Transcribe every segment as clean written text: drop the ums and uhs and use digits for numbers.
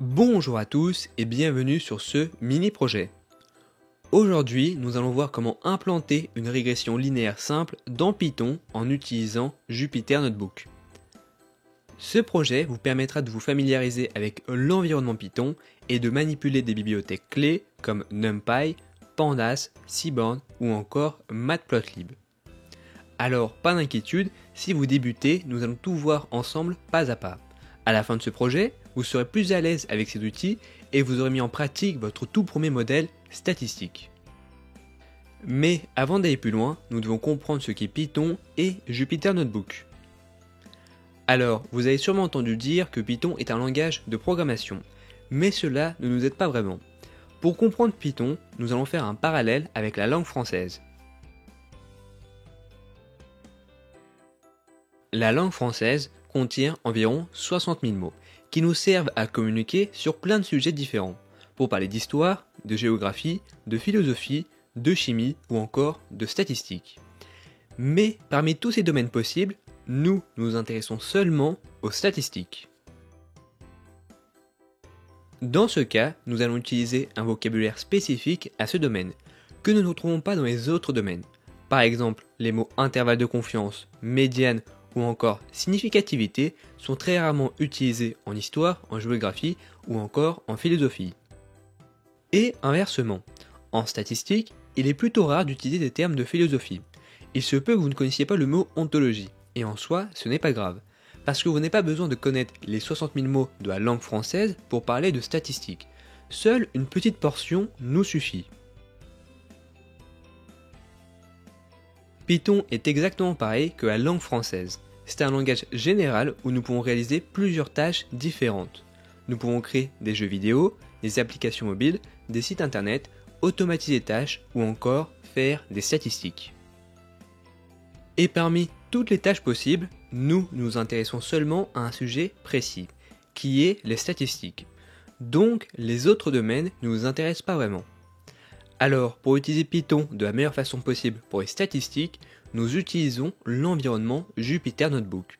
Bonjour à tous et bienvenue sur ce mini-projet. Aujourd'hui, nous allons voir comment implanter une régression linéaire simple dans Python en utilisant Jupyter Notebook. Ce projet vous permettra de vous familiariser avec l'environnement Python et de manipuler des bibliothèques clés comme NumPy, Pandas, Seaborn ou encore Matplotlib. Alors, pas d'inquiétude, si vous débutez, nous allons tout voir ensemble pas à pas. À la fin de ce projet, vous serez plus à l'aise avec ces outils et vous aurez mis en pratique votre tout premier modèle statistique. Mais avant d'aller plus loin, nous devons comprendre ce qu'est Python et Jupyter Notebook. Alors, vous avez sûrement entendu dire que Python est un langage de programmation, mais cela ne nous aide pas vraiment. Pour comprendre Python, nous allons faire un parallèle avec la langue française. La langue française contient environ 60 000 mots, qui nous servent à communiquer sur plein de sujets différents, pour parler d'histoire, de géographie, de philosophie, de chimie ou encore de statistiques. Mais parmi tous ces domaines possibles, nous nous intéressons seulement aux statistiques. Dans ce cas, nous allons utiliser un vocabulaire spécifique à ce domaine, que nous ne retrouvons pas dans les autres domaines. Par exemple, les mots intervalle de confiance, médiane ou encore significativité sont très rarement utilisés en histoire, en géographie ou encore en philosophie. Et inversement, en statistique, il est plutôt rare d'utiliser des termes de philosophie. Il se peut que vous ne connaissiez pas le mot ontologie, et en soi, ce n'est pas grave, parce que vous n'avez pas besoin de connaître les 60 000 mots de la langue française pour parler de statistiques. Seule une petite portion nous suffit. Python est exactement pareil que la langue française. C'est un langage général où nous pouvons réaliser plusieurs tâches différentes. Nous pouvons créer des jeux vidéo, des applications mobiles, des sites internet, automatiser des tâches ou encore faire des statistiques. Et parmi toutes les tâches possibles, nous nous intéressons seulement à un sujet précis, qui est les statistiques. Donc les autres domaines ne nous intéressent pas vraiment. Alors, pour utiliser Python de la meilleure façon possible pour les statistiques, nous utilisons l'environnement Jupyter Notebook.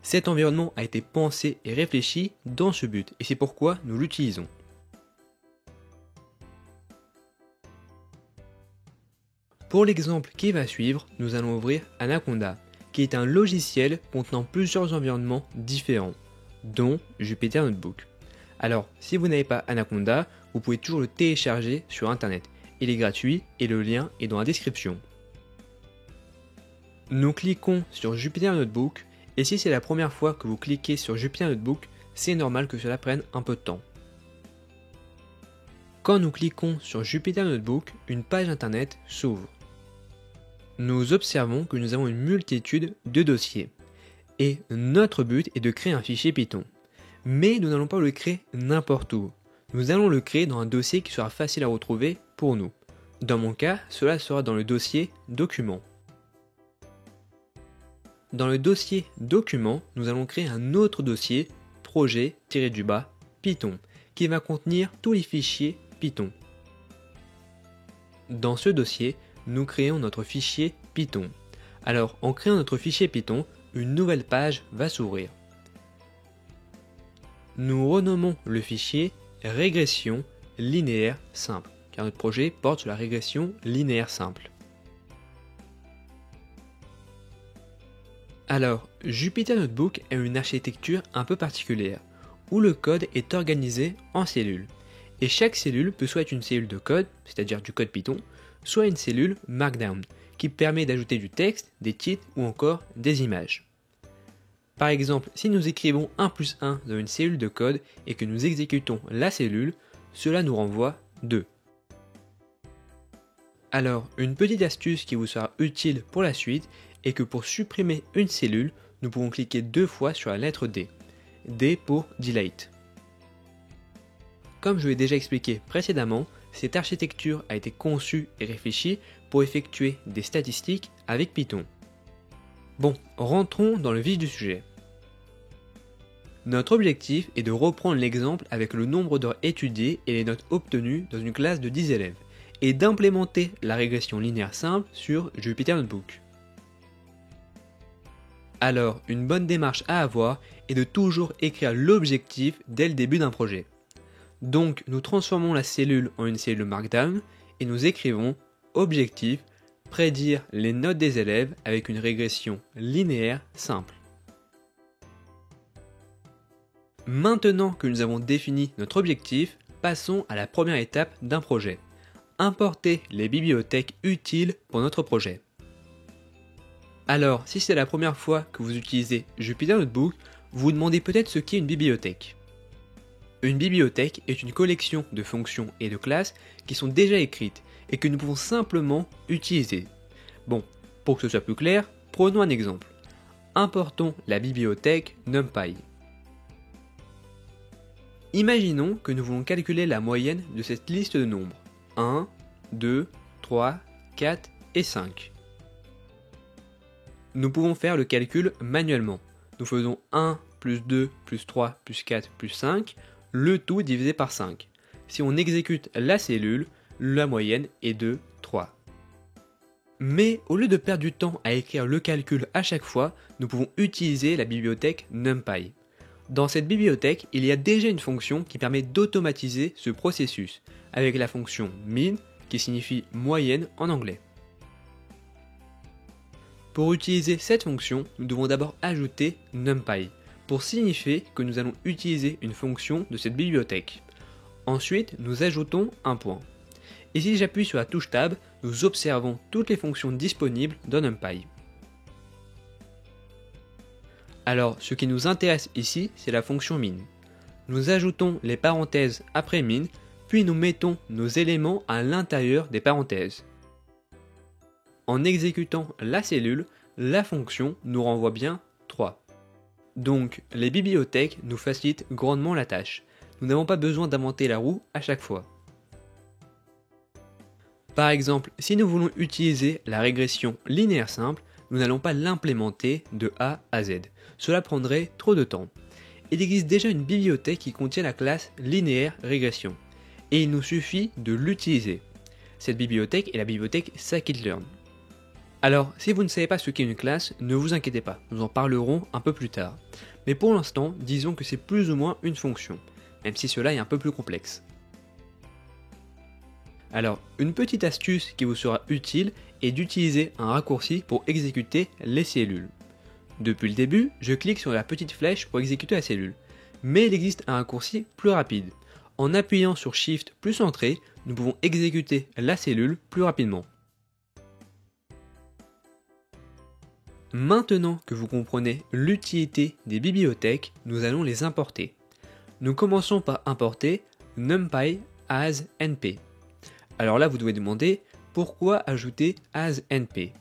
Cet environnement a été pensé et réfléchi dans ce but, et c'est pourquoi nous l'utilisons. Pour l'exemple qui va suivre, nous allons ouvrir Anaconda, qui est un logiciel contenant plusieurs environnements différents, dont Jupyter Notebook. Alors, si vous n'avez pas Anaconda, vous pouvez toujours le télécharger sur internet. Il est gratuit et le lien est dans la description. Nous cliquons sur Jupyter Notebook et si c'est la première fois que vous cliquez sur Jupyter Notebook, c'est normal que cela prenne un peu de temps. Quand nous cliquons sur Jupyter Notebook, une page internet s'ouvre. Nous observons que nous avons une multitude de dossiers et notre but est de créer un fichier Python. Mais nous n'allons pas le créer n'importe où. Nous allons le créer dans un dossier qui sera facile à retrouver pour nous. Dans mon cas, cela sera dans le dossier Documents. Dans le dossier Documents, nous allons créer un autre dossier Projet-Python qui va contenir tous les fichiers Python. Dans ce dossier, nous créons notre fichier Python. Alors, en créant notre fichier Python, une nouvelle page va s'ouvrir. Nous renommons le fichier Régression linéaire simple, car notre projet porte sur la régression linéaire simple. Alors, Jupyter Notebook a une architecture un peu particulière, où le code est organisé en cellules. Et chaque cellule peut soit être une cellule de code, c'est-à-dire du code Python, soit une cellule Markdown, qui permet d'ajouter du texte, des titres ou encore des images. Par exemple, si nous écrivons 1 plus 1 dans une cellule de code et que nous exécutons la cellule, cela nous renvoie 2. Alors, une petite astuce qui vous sera utile pour la suite est que pour supprimer une cellule, nous pouvons cliquer 2 fois sur la lettre D. D pour Delete. Comme je l'ai déjà expliqué précédemment, cette architecture a été conçue et réfléchie pour effectuer des statistiques avec Python. Bon, rentrons dans le vif du sujet. Notre objectif est de reprendre l'exemple avec le nombre d'heures étudiées et les notes obtenues dans une classe de 10 élèves, et d'implémenter la régression linéaire simple sur Jupyter Notebook. Alors, une bonne démarche à avoir est de toujours écrire l'objectif dès le début d'un projet. Donc nous transformons la cellule en une cellule Markdown et nous écrivons objectif prédire les notes des élèves avec une régression linéaire simple. Maintenant que nous avons défini notre objectif, passons à la première étape d'un projet. Importer les bibliothèques utiles pour notre projet. Alors, si c'est la première fois que vous utilisez Jupyter Notebook, vous vous demandez peut-être ce qu'est une bibliothèque. Une bibliothèque est une collection de fonctions et de classes qui sont déjà écrites et que nous pouvons simplement utiliser. Bon, pour que ce soit plus clair, prenons un exemple. Importons la bibliothèque NumPy. Imaginons que nous voulons calculer la moyenne de cette liste de nombres 1, 2, 3, 4 et 5. Nous pouvons faire le calcul manuellement. Nous faisons 1 plus 2 plus 3 plus 4 plus 5, le tout divisé par 5. Si on exécute la cellule, la moyenne est de 3. Mais au lieu de perdre du temps à écrire le calcul à chaque fois, nous pouvons utiliser la bibliothèque NumPy. Dans cette bibliothèque, il y a déjà une fonction qui permet d'automatiser ce processus, avec la fonction min qui signifie moyenne en anglais. Pour utiliser cette fonction, nous devons d'abord ajouter NumPy, pour signifier que nous allons utiliser une fonction de cette bibliothèque. Ensuite, nous ajoutons un point. Et si j'appuie sur la touche Tab, nous observons toutes les fonctions disponibles dans NumPy. Alors, ce qui nous intéresse ici, c'est la fonction min. Nous ajoutons les parenthèses après min, puis nous mettons nos éléments à l'intérieur des parenthèses. En exécutant la cellule, la fonction nous renvoie bien 3. Donc, les bibliothèques nous facilitent grandement la tâche. Nous n'avons pas besoin d'inventer la roue à chaque fois. Par exemple, si nous voulons utiliser la régression linéaire simple, nous n'allons pas l'implémenter de A à Z. Cela prendrait trop de temps. Il existe déjà une bibliothèque qui contient la classe linéaire régression. Et il nous suffit de l'utiliser. Cette bibliothèque est la bibliothèque scikit-learn. Alors, si vous ne savez pas ce qu'est une classe, ne vous inquiétez pas, nous en parlerons un peu plus tard. Mais pour l'instant, disons que c'est plus ou moins une fonction, même si cela est un peu plus complexe. Alors, une petite astuce qui vous sera utile est d'utiliser un raccourci pour exécuter les cellules. Depuis le début, je clique sur la petite flèche pour exécuter la cellule, mais il existe un raccourci plus rapide. En appuyant sur Shift plus Entrée, nous pouvons exécuter la cellule plus rapidement. Maintenant que vous comprenez l'utilité des bibliothèques, nous allons les importer. Nous commençons par importer NumPy as NP. Alors là, vous devez demander pourquoi ajouter as NP.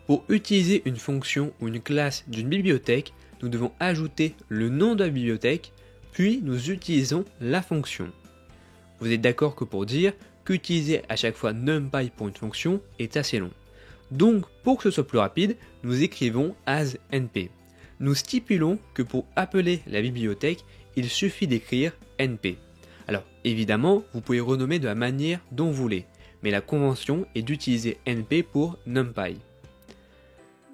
Pour utiliser une fonction ou une classe d'une bibliothèque, nous devons ajouter le nom de la bibliothèque, puis nous utilisons la fonction. Vous êtes d'accord que pour dire qu'utiliser à chaque fois NumPy pour une fonction est assez long. Donc, pour que ce soit plus rapide, nous écrivons as NP. Nous stipulons que pour appeler la bibliothèque, il suffit d'écrire NP. Alors, évidemment, vous pouvez renommer de la manière dont vous voulez, mais la convention est d'utiliser NP pour NumPy.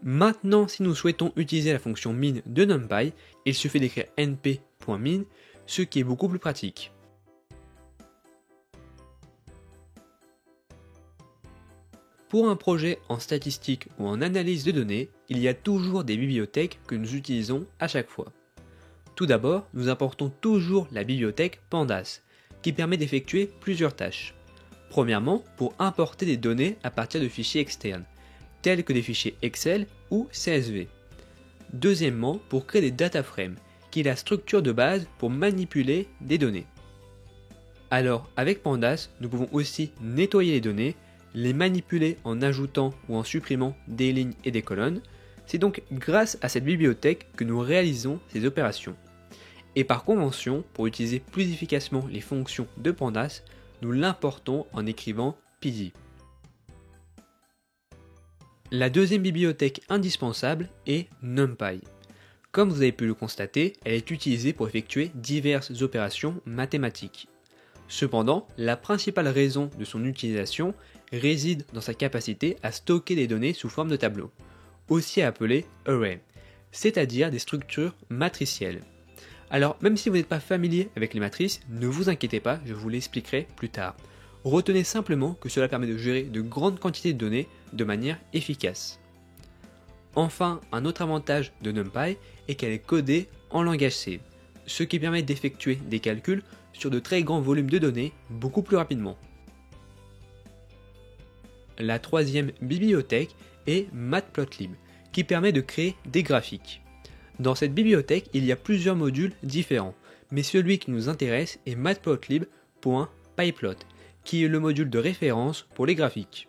Maintenant, si nous souhaitons utiliser la fonction min de NumPy, il suffit d'écrire np.min, ce qui est beaucoup plus pratique. Pour un projet en statistique ou en analyse de données, il y a toujours des bibliothèques que nous utilisons à chaque fois. Tout d'abord, nous importons toujours la bibliothèque Pandas, qui permet d'effectuer plusieurs tâches. Premièrement, pour importer des données à partir de fichiers externes, tels que des fichiers Excel ou CSV. Deuxièmement, pour créer des data frames, qui est la structure de base pour manipuler des données. Alors, avec Pandas, nous pouvons aussi nettoyer les données, les manipuler en ajoutant ou en supprimant des lignes et des colonnes. C'est donc grâce à cette bibliothèque que nous réalisons ces opérations. Et par convention, pour utiliser plus efficacement les fonctions de Pandas, nous l'importons en écrivant pd. La deuxième bibliothèque indispensable est NumPy. Comme vous avez pu le constater, elle est utilisée pour effectuer diverses opérations mathématiques. Cependant, la principale raison de son utilisation réside dans sa capacité à stocker des données sous forme de tableaux, aussi appelées arrays, c'est-à-dire des structures matricielles. Alors, même si vous n'êtes pas familier avec les matrices, ne vous inquiétez pas, je vous l'expliquerai plus tard. Retenez simplement que cela permet de gérer de grandes quantités de données de manière efficace. Enfin, un autre avantage de NumPy est qu'elle est codée en langage C, ce qui permet d'effectuer des calculs sur de très grands volumes de données beaucoup plus rapidement. La troisième bibliothèque est Matplotlib, qui permet de créer des graphiques. Dans cette bibliothèque, il y a plusieurs modules différents, mais celui qui nous intéresse est matplotlib.pyplot, qui est le module de référence pour les graphiques.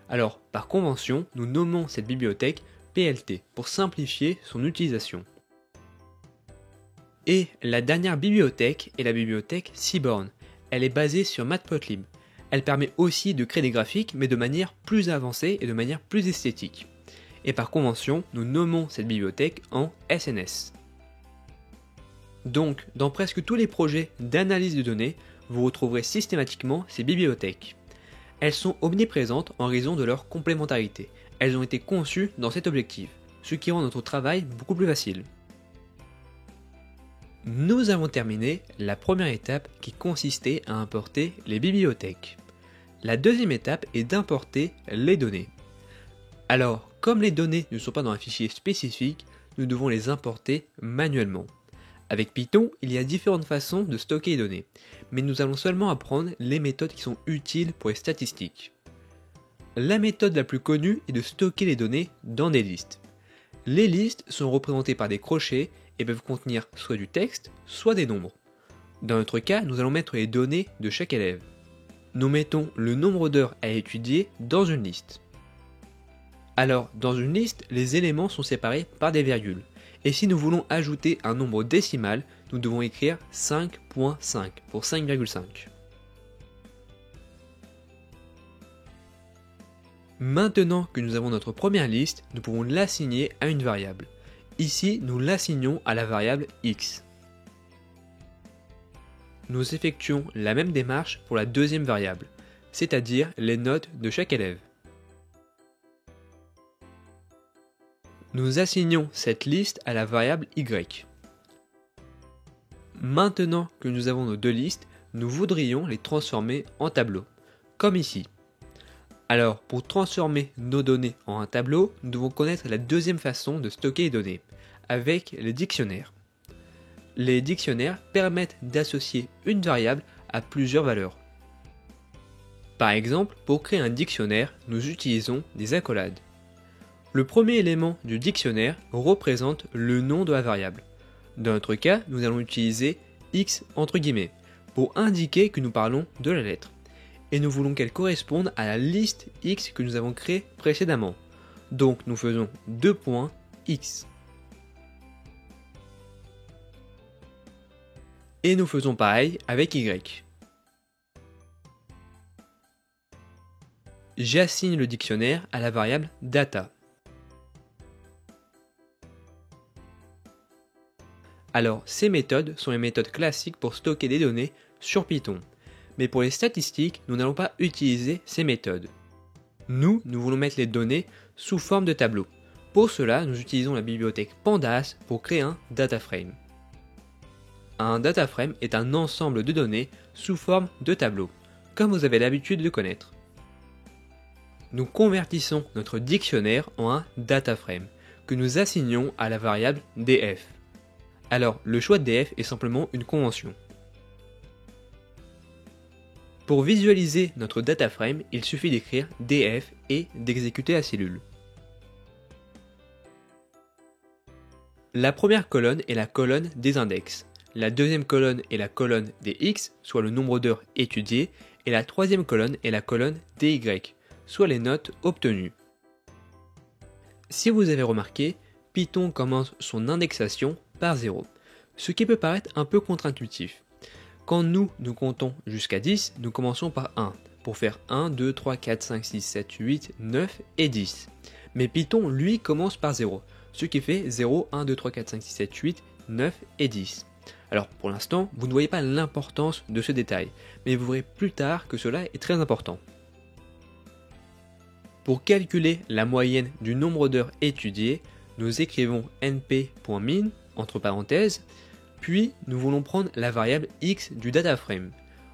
Alors, par convention, nous nommons cette bibliothèque PLT pour simplifier son utilisation. Et la dernière bibliothèque est la bibliothèque Seaborn. Elle est basée sur Matplotlib. Elle permet aussi de créer des graphiques, mais de manière plus avancée et de manière plus esthétique. Et par convention, nous nommons cette bibliothèque en SNS. Donc, dans presque tous les projets d'analyse de données, vous retrouverez systématiquement ces bibliothèques. Elles sont omniprésentes en raison de leur complémentarité. Elles ont été conçues dans cet objectif, ce qui rend notre travail beaucoup plus facile. Nous avons terminé la première étape qui consistait à importer les bibliothèques. La deuxième étape est d'importer les données. Alors, comme les données ne sont pas dans un fichier spécifique, nous devons les importer manuellement. Avec Python, il y a différentes façons de stocker les données, mais nous allons seulement apprendre les méthodes qui sont utiles pour les statistiques. La méthode la plus connue est de stocker les données dans des listes. Les listes sont représentées par des crochets et peuvent contenir soit du texte, soit des nombres. Dans notre cas, nous allons mettre les données de chaque élève. Nous mettons le nombre d'heures à étudier dans une liste. Alors, dans une liste, les éléments sont séparés par des virgules. Et si nous voulons ajouter un nombre décimal, nous devons écrire 5.5 pour 5,5. Maintenant que nous avons notre première liste, nous pouvons l'assigner à une variable. Ici, nous l'assignons à la variable x. Nous effectuons la même démarche pour la deuxième variable, c'est-à-dire les notes de chaque élève. Nous assignons cette liste à la variable y. Maintenant que nous avons nos deux listes, nous voudrions les transformer en tableau, comme ici. Alors, pour transformer nos données en un tableau, nous devons connaître la deuxième façon de stocker les données, avec les dictionnaires. Les dictionnaires permettent d'associer une variable à plusieurs valeurs. Par exemple, pour créer un dictionnaire, nous utilisons des accolades. Le premier élément du dictionnaire représente le nom de la variable. Dans notre cas, nous allons utiliser x entre guillemets pour indiquer que nous parlons de la lettre. Et nous voulons qu'elle corresponde à la liste x que nous avons créée précédemment. Donc nous faisons 2 points x. Et nous faisons pareil avec y. J'assigne le dictionnaire à la variable data. Alors, ces méthodes sont les méthodes classiques pour stocker des données sur Python. Mais pour les statistiques, nous n'allons pas utiliser ces méthodes. Nous voulons mettre les données sous forme de tableau. Pour cela, nous utilisons la bibliothèque Pandas pour créer un dataframe. Un dataframe est un ensemble de données sous forme de tableau, comme vous avez l'habitude de connaître. Nous convertissons notre dictionnaire en un dataframe, que nous assignons à la variable df. Alors, le choix de df est simplement une convention. Pour visualiser notre dataframe, il suffit d'écrire df et d'exécuter la cellule. La première colonne est la colonne des index. La deuxième colonne est la colonne des x, soit le nombre d'heures étudiées, et la troisième colonne est la colonne des y, soit les notes obtenues. Si vous avez remarqué, Python commence son indexation par 0, ce qui peut paraître un peu contre-intuitif. Quand nous comptons jusqu'à 10, nous commençons par 1, pour faire 1, 2, 3, 4, 5, 6, 7, 8, 9 et 10. Mais Python, lui, commence par 0, ce qui fait 0, 1, 2, 3, 4, 5, 6, 7, 8, 9 et 10. Alors pour l'instant, vous ne voyez pas l'importance de ce détail, mais vous verrez plus tard que cela est très important. Pour calculer la moyenne du nombre d'heures étudiées, nous écrivons np.min, entre parenthèses, Puis nous voulons prendre la variable x du dataframe.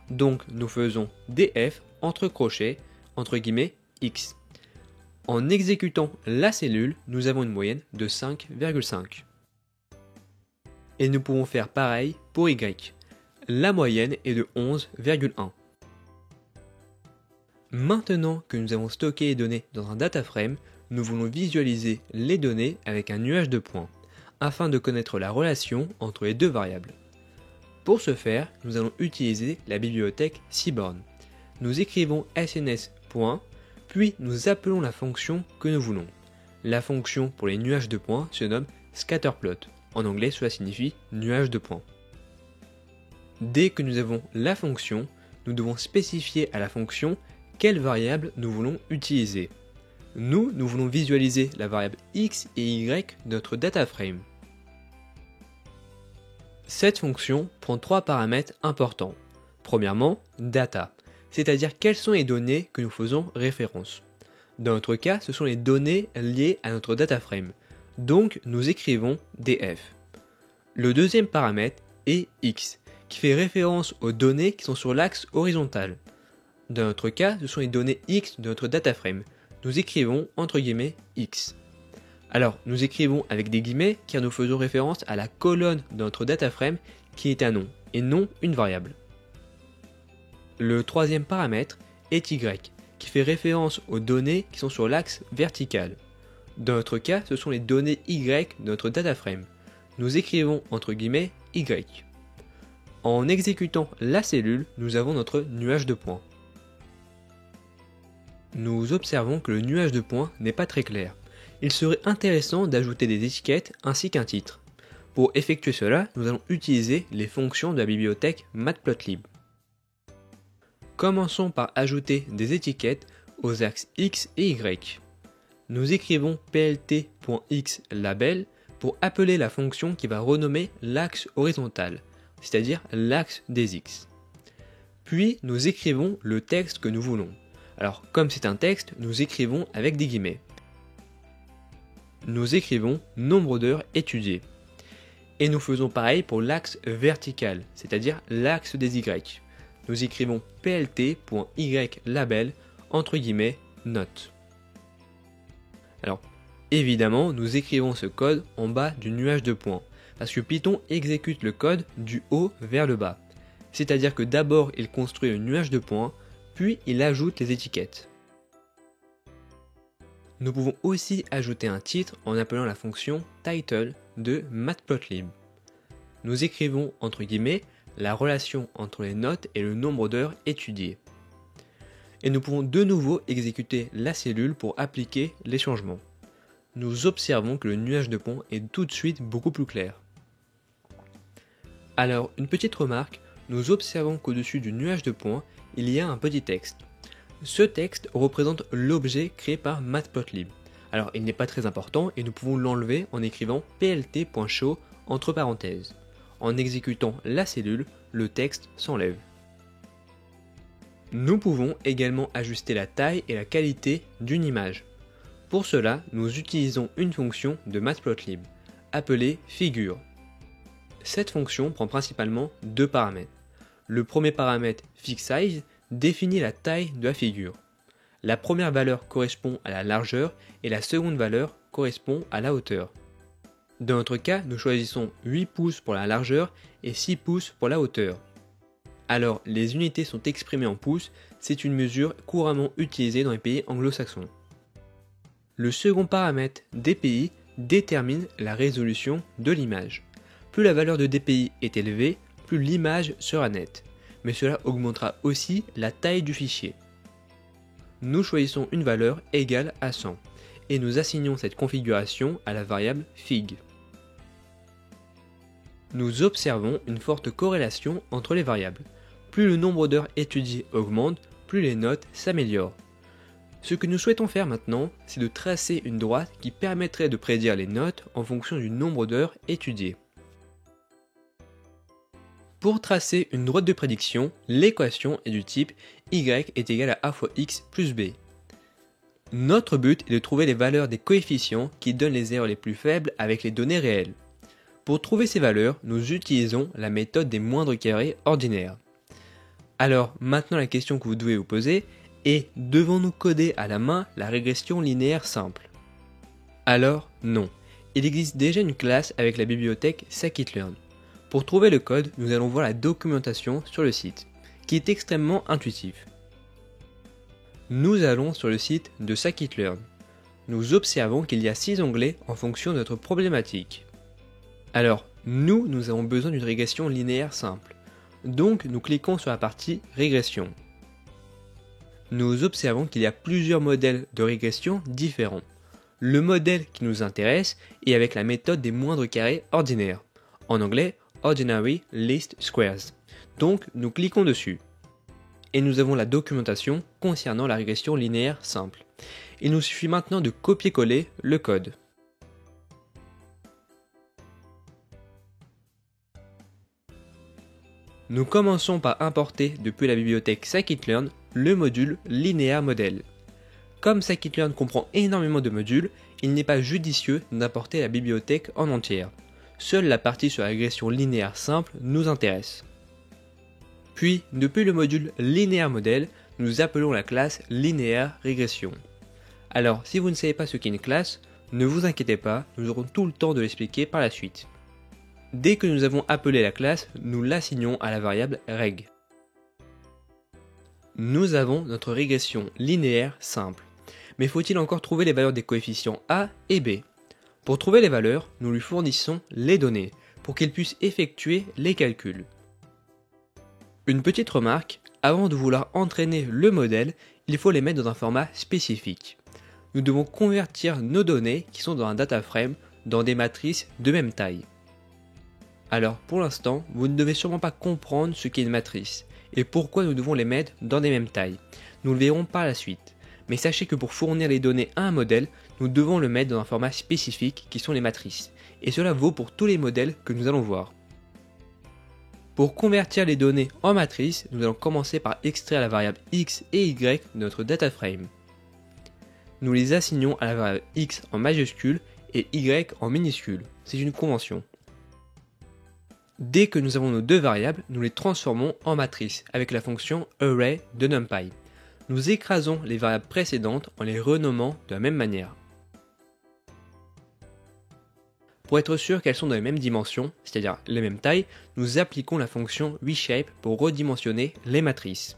Donc nous faisons df entre crochets, entre guillemets, x. En exécutant la cellule, nous avons une moyenne de 5,5. Et nous pouvons faire pareil pour y. La moyenne est de 11,1. Maintenant que nous avons stocké les données dans un dataframe, nous voulons visualiser les données avec un nuage de points, afin de connaître la relation entre les deux variables. Pour ce faire, nous allons utiliser la bibliothèque Seaborn. Nous écrivons sns. Puis nous appelons la fonction que nous voulons. La fonction pour les nuages de points se nomme scatterplot. En anglais, cela signifie nuage de points. Dès que nous avons la fonction, nous devons spécifier à la fonction quelle variable nous voulons utiliser. Nous voulons visualiser la variable x et y de notre dataframe. Cette fonction prend trois paramètres importants. Premièrement, data, c'est-à-dire quelles sont les données que nous faisons référence. Dans notre cas, ce sont les données liées à notre dataframe. Donc, nous écrivons df. Le deuxième paramètre est x, qui fait référence aux données qui sont sur l'axe horizontal. Dans notre cas, ce sont les données x de notre dataframe. Nous écrivons entre guillemets x. Alors, nous écrivons avec des guillemets car nous faisons référence à la colonne de notre dataframe qui est un nom et non une variable. Le troisième paramètre est y, qui fait référence aux données qui sont sur l'axe vertical. Dans notre cas, ce sont les données y de notre dataframe. Nous écrivons entre guillemets y. En exécutant la cellule, nous avons notre nuage de points. Nous observons que le nuage de points n'est pas très clair. Il serait intéressant d'ajouter des étiquettes ainsi qu'un titre. Pour effectuer cela, nous allons utiliser les fonctions de la bibliothèque Matplotlib. Commençons par ajouter des étiquettes aux axes x et y. Nous écrivons plt.xLabel pour appeler la fonction qui va renommer l'axe horizontal, c'est-à-dire l'axe des x. Puis nous écrivons le texte que nous voulons. Alors comme c'est un texte, nous écrivons avec des guillemets. Nous écrivons nombre d'heures étudiées. Et nous faisons pareil pour l'axe vertical, c'est-à-dire l'axe des y. Nous écrivons plt.ylabel entre guillemets note. Alors, évidemment, nous écrivons ce code en bas du nuage de points, parce que Python exécute le code du haut vers le bas. C'est-à-dire que d'abord il construit le nuage de points, puis il ajoute les étiquettes. Nous pouvons aussi ajouter un titre en appelant la fonction title de Matplotlib. Nous écrivons entre guillemets la relation entre les notes et le nombre d'heures étudiées. Et nous pouvons de nouveau exécuter la cellule pour appliquer les changements. Nous observons que le nuage de points est tout de suite beaucoup plus clair. Alors, une petite remarque, nous observons qu'au-dessus du nuage de points, il y a un petit texte. Ce texte représente l'objet créé par Matplotlib. Alors, il n'est pas très important et nous pouvons l'enlever en écrivant plt.show entre parenthèses. En exécutant la cellule, le texte s'enlève. Nous pouvons également ajuster la taille et la qualité d'une image. Pour cela, nous utilisons une fonction de Matplotlib, appelée figure. Cette fonction prend principalement deux paramètres. Le premier paramètre fixSize définit la taille de la figure. La première valeur correspond à la largeur et la seconde valeur correspond à la hauteur. Dans notre cas, nous choisissons 8 pouces pour la largeur et 6 pouces pour la hauteur. Alors, les unités sont exprimées en pouces, c'est une mesure couramment utilisée dans les pays anglo-saxons. Le second paramètre DPI détermine la résolution de l'image. Plus la valeur de DPI est élevée, plus l'image sera nette, mais cela augmentera aussi la taille du fichier. Nous choisissons une valeur égale à 100 et nous assignons cette configuration à la variable fig. Nous observons une forte corrélation entre les variables. Plus le nombre d'heures étudiées augmente, plus les notes s'améliorent. Ce que nous souhaitons faire maintenant, c'est de tracer une droite qui permettrait de prédire les notes en fonction du nombre d'heures étudiées. Pour tracer une droite de prédiction, l'équation est du type y est égal à a fois x plus b. Notre but est de trouver les valeurs des coefficients qui donnent les erreurs les plus faibles avec les données réelles. Pour trouver ces valeurs, nous utilisons la méthode des moindres carrés ordinaires. Alors maintenant la question que vous devez vous poser est, devons-nous coder à la main la régression linéaire simple? Alors non, il existe déjà une classe avec la bibliothèque scikit-learn. Pour trouver le code, nous allons voir la documentation sur le site, qui est extrêmement intuitif. Nous allons sur le site de scikit-learn. Nous observons qu'il y a 6 onglets en fonction de notre problématique. Alors, nous avons besoin d'une régression linéaire simple. Donc, nous cliquons sur la partie régression. Nous observons qu'il y a plusieurs modèles de régression différents. Le modèle qui nous intéresse est avec la méthode des moindres carrés ordinaires. En anglais, Ordinary Least Squares. Donc, nous cliquons dessus. Et nous avons la documentation concernant la régression linéaire simple. Il nous suffit maintenant de copier-coller le code. Nous commençons par importer depuis la bibliothèque scikit-learn le module Linear Model. Comme scikit-learn comprend énormément de modules, il n'est pas judicieux d'importer la bibliothèque en entière. Seule la partie sur la régression linéaire simple nous intéresse. Puis, depuis le module Linear Model, nous appelons la classe Linear Régression. Alors, si vous ne savez pas ce qu'est une classe, ne vous inquiétez pas, nous aurons tout le temps de l'expliquer par la suite. Dès que nous avons appelé la classe, nous l'assignons à la variable reg. Nous avons notre régression linéaire simple. Mais faut-il encore trouver les valeurs des coefficients a et b? Pour trouver les valeurs, nous lui fournissons les données, pour qu'il puisse effectuer les calculs. Une petite remarque, avant de vouloir entraîner le modèle, il faut les mettre dans un format spécifique. Nous devons convertir nos données qui sont dans un data frame dans des matrices de même taille. Alors pour l'instant, vous ne devez sûrement pas comprendre ce qu'est une matrice et pourquoi nous devons les mettre dans des mêmes tailles. Nous le verrons par la suite. Mais sachez que pour fournir les données à un modèle, nous devons le mettre dans un format spécifique qui sont les matrices. Et cela vaut pour tous les modèles que nous allons voir. Pour convertir les données en matrices, nous allons commencer par extraire la variable x et y de notre data frame. Nous les assignons à la variable x en majuscule et y en minuscule. C'est une convention. Dès que nous avons nos deux variables, nous les transformons en matrices avec la fonction array de NumPy. Nous écrasons les variables précédentes en les renommant de la même manière. Pour être sûr qu'elles sont dans les mêmes dimensions, c'est-à-dire les mêmes tailles, nous appliquons la fonction reshape pour redimensionner les matrices.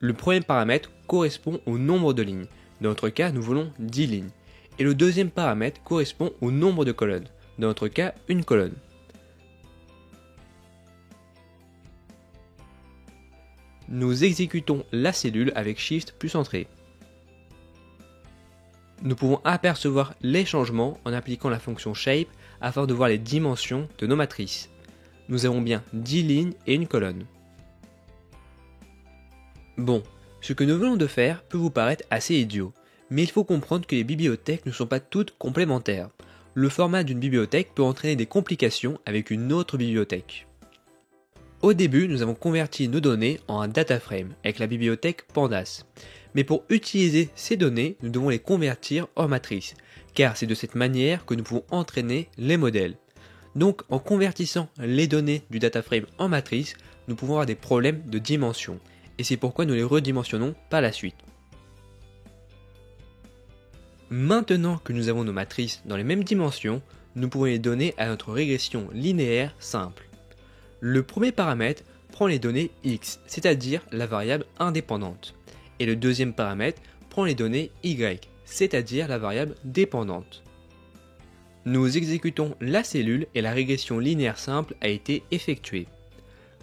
Le premier paramètre correspond au nombre de lignes. Dans notre cas, nous voulons 10 lignes. Et le deuxième paramètre correspond au nombre de colonnes. Dans notre cas, une colonne. Nous exécutons la cellule avec Shift plus Entrée. Nous pouvons apercevoir les changements en appliquant la fonction shape afin de voir les dimensions de nos matrices. Nous avons bien 10 lignes et une colonne. Bon, ce que nous venons de faire peut vous paraître assez idiot, mais il faut comprendre que les bibliothèques ne sont pas toutes complémentaires. Le format d'une bibliothèque peut entraîner des complications avec une autre bibliothèque. Au début, nous avons converti nos données en un data frame avec la bibliothèque Pandas. Mais pour utiliser ces données, nous devons les convertir en matrices, car c'est de cette manière que nous pouvons entraîner les modèles. Donc, en convertissant les données du data frame en matrices, nous pouvons avoir des problèmes de dimension, et c'est pourquoi nous les redimensionnons par la suite. Maintenant que nous avons nos matrices dans les mêmes dimensions, nous pouvons les donner à notre régression linéaire simple. Le premier paramètre prend les données x, c'est-à-dire la variable indépendante. Et le deuxième paramètre prend les données y, c'est-à-dire la variable dépendante. Nous exécutons la cellule et la régression linéaire simple a été effectuée.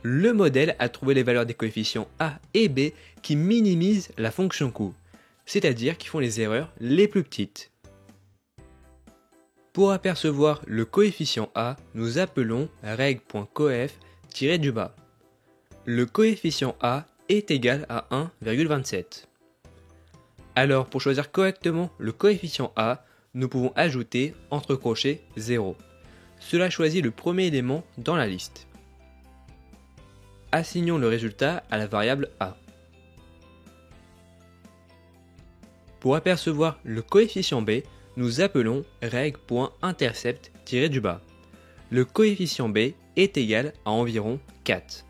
Le modèle a trouvé les valeurs des coefficients a et b qui minimisent la fonction coût, c'est-à-dire qui font les erreurs les plus petites. Pour apercevoir le coefficient a, nous appelons reg.coef-du-bas. Le coefficient a est égal à 1,27. Alors pour choisir correctement le coefficient a, nous pouvons ajouter entre crochets 0. Cela choisit le premier élément dans la liste. Assignons le résultat à la variable a. Pour apercevoir le coefficient b, nous appelons reg.intercept-du-bas. le coefficient b est égal à environ 4.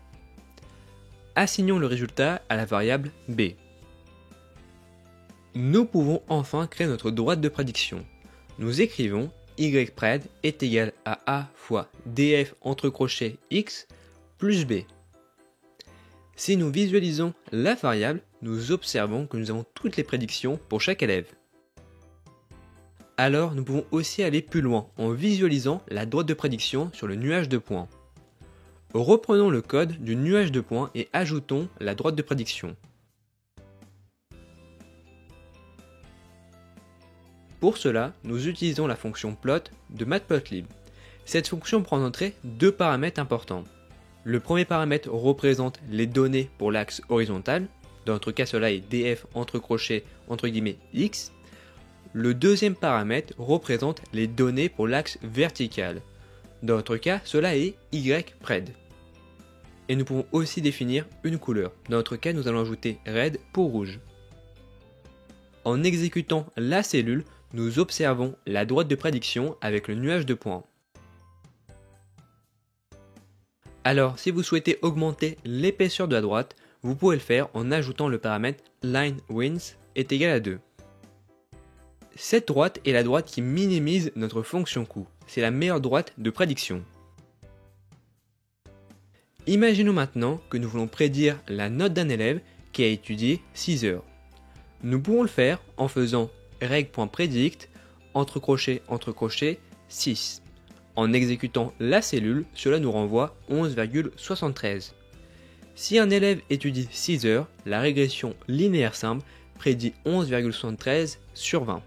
Assignons le résultat à la variable b. Nous pouvons enfin créer notre droite de prédiction. Nous écrivons ypred est égal à a fois df entre crochets x plus b. Si nous visualisons la variable, nous observons que nous avons toutes les prédictions pour chaque élève. Alors nous pouvons aussi aller plus loin en visualisant la droite de prédiction sur le nuage de points. Reprenons le code du nuage de points et ajoutons la droite de prédiction. Pour cela, nous utilisons la fonction plot de Matplotlib. Cette fonction prend en entrée deux paramètres importants. Le premier paramètre représente les données pour l'axe horizontal, dans notre cas cela est df entre crochets entre guillemets x. Le deuxième paramètre représente les données pour l'axe vertical, dans notre cas cela est ypred. Et nous pouvons aussi définir une couleur, dans notre cas nous allons ajouter red pour rouge. En exécutant la cellule, nous observons la droite de prédiction avec le nuage de points. Alors, si vous souhaitez augmenter l'épaisseur de la droite, vous pouvez le faire en ajoutant le paramètre lineWidth est égal à 2. Cette droite est la droite qui minimise notre fonction coût. C'est la meilleure droite de prédiction. Imaginons maintenant que nous voulons prédire la note d'un élève qui a étudié 6 heures. Nous pouvons le faire en faisant reg.predict entre crochets 6. En exécutant la cellule, cela nous renvoie 11,73. Si un élève étudie 6 heures, la régression linéaire simple prédit 11,73 sur 20.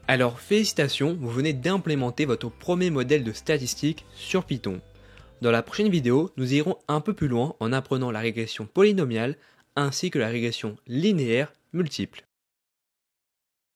Alors félicitations, vous venez d'implémenter votre premier modèle de statistique sur Python. Dans la prochaine vidéo, nous irons un peu plus loin en apprenant la régression polynomiale ainsi que la régression linéaire multiple.